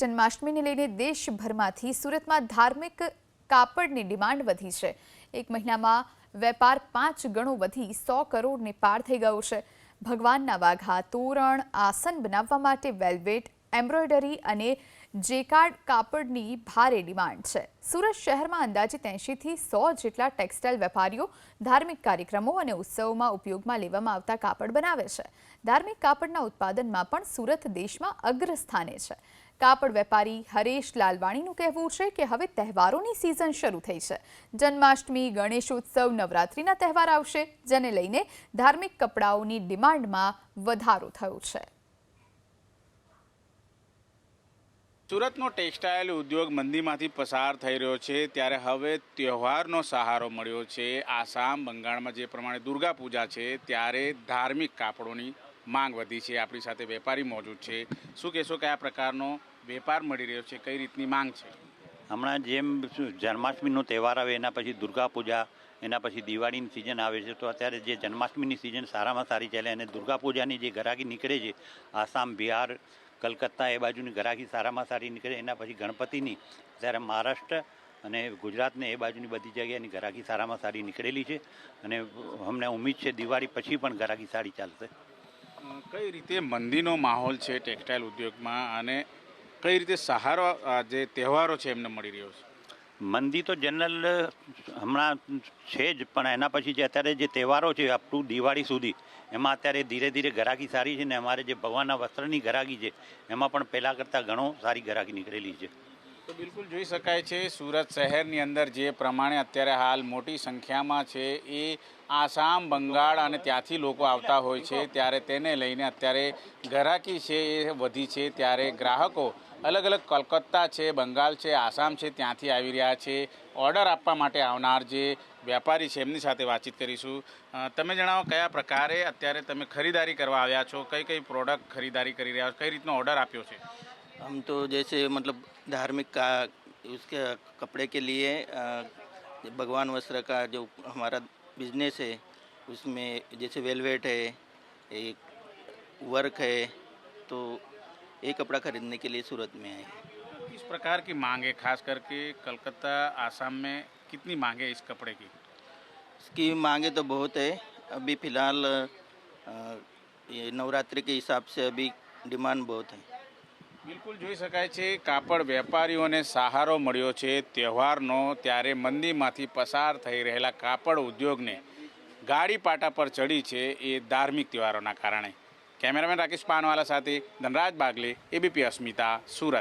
જન્માષ્ટમીને લઈને દેશભરમાંથી સુરતમાં ધાર્મિક કાપડની ડિમાન્ડ વધી છે। એક મહિનામાં વેપાર 5 ગણો વધી 100 કરોડને પાર થઈ ગયો છે। ભગવાનના વાઘા, તોરણ, આસન બનાવવા માટે વેલ્વેટ, એમ્બ્રોઇડરી અને જેકાર્ડ કાપડની ભારે ડિમાન્ડ છે। સુરત શહેરમાં અંદાજિત 80 થી 100 જેટલા ટેક્સટાઇલ વેપારીઓ ધાર્મિક કાર્યક્રમો અને ઉત્સવોમાં ઉપયોગમાં લેવામાં આવતા કાપડ બનાવે છે। ધાર્મિક કાપડના ઉત્પાદનમાં પણ સુરત દેશમાં અગ્રસ્થાને છે। કાપડ વેપારી હરેશ લાલવાણીનું કહેવું છે કે હવે તહેવારોની સિઝન શરૂ થઈ છે। જન્માષ્ટમી, ગણેશોત્સવ, નવરાત્રિના તહેવાર આવશે, જેને લઈને ધાર્મિક કપડાઓની ડિમાન્ડમાં વધારો થયો છે। સુરતનો ટેક્સટાઇલ ઉદ્યોગ મંદીમાંથી પસાર થઈ રહ્યો છે, ત્યારે હવે તહેવારનો સહારો મળ્યો છે। આસામ, બંગાળમાં જે પ્રમાણે દુર્ગા પૂજા છે, ત્યારે ધાર્મિક કાપડોની માંગ વધી છે। આપણી સાથે વેપારી મોજૂદ છે। શું કહેશો કે આ પ્રકારનો વેપાર મળી રહ્યો છે, કઈ રીતની માંગ છે? હમણાં જેમ જન્માષ્ટમીનો તહેવાર આવે એના પછી દુર્ગા પૂજા, એના પછી દિવાળીની સિઝન આવે છે, તો અત્યારે જે જન્માષ્ટમીની સિઝન સારામાં સારી ચાલે અને દુર્ગા પૂજાની જે ગ્રાહકી નીકળે છે, આસામ, બિહાર, કલકત્તા એ બાજુની ગ્રાહકી સારામાં સારી નીકળે। એના પછી ગણપતિની ત્યારે મહારાષ્ટ્ર અને ગુજરાતને એ બાજુની બધી જગ્યાની ગ્રાહકી સારામાં સારી નીકળેલી છે અને અમને ઉમ્મીદ છે દિવાળી પછી પણ ગ્રાહકી સારી ચાલશે। કઈ રીતે મંદીનો માહોલ છે ટેક્સટાઇલ ઉદ્યોગમાં અને કઈ રીતે સહારો જે તહેવારો છે એમને મળી રહ્યો છે? મંદી તો જનરલ હમણાં છે જ, પણ એના પછી જે અત્યારે જે તહેવારો છે અપ ટુ દિવાળી સુધી, એમાં અત્યારે ધીરે ધીરે ગ્રાહકી સારી છે ને અમારે જે ભગવાનના વસ્ત્રની ગ્રાહકી છે એમાં પણ પહેલાં કરતાં ઘણો સારી ગ્રાહકી નીકળેલી છે। તો બિલકુલ જોઈ શકાય છે સુરત શહેરની અંદર જે પ્રમાણે અત્યારે હાલ મોટી સંખ્યામાં છે એ આસામ, બંગાળ અને ત્યાંથી લોકો આવતા હોય છે, ત્યારે તેને લઈને અત્યારે ગ્રાહકી છે એ વધી છે। ત્યારે ગ્રાહકો અલગ અલગ કલકત્તા છે, બંગાળ છે, આસામ છે, ત્યાંથી આવી રહ્યા છે। ઓર્ડર આપવા માટે આવનાર જે વેપારી છે એમની સાથે વાતચીત કરીશું। તમે જણાવો કયા પ્રકારે અત્યારે તમે ખરીદારી કરવા આવ્યા છો, કઈ કઈ પ્રોડક્ટ ખરીદારી કરી રહ્યા છો, કઈ રીતનો ઓર્ડર આપ્યો છે? हम तो जैसे मतलब धार्मिक का उसके कपड़े के लिए भगवान वस्त्र का जो हमारा बिजनेस है उसमें जैसे वेलवेट है, एक वर्क है, तो ये कपड़ा खरीदने के लिए सूरत में आए। किस प्रकार की मांग है, खास करके कलकत्ता, आसाम में कितनी मांग है इस कपड़े की? इसकी मांगे तो बहुत है। अभी फ़िलहाल ये नवरात्रि के हिसाब से अभी डिमांड बहुत है। બિલકુલ જોઈ શકાય છે કાપડ વેપારીઓને સહારો મળ્યો છે તહેવારનો, ત્યારે મંદીમાંથી પસાર થઈ રહેલા કાપડ ઉદ્યોગને ગાડી પાટા પર ચડી છે એ ધાર્મિક તહેવારોના કારણે। કેમેરામેન રાકેશ પાનવાલા સાથે ધનરાજ બાગલે, એબીપી અસ્મિતા, સુરત।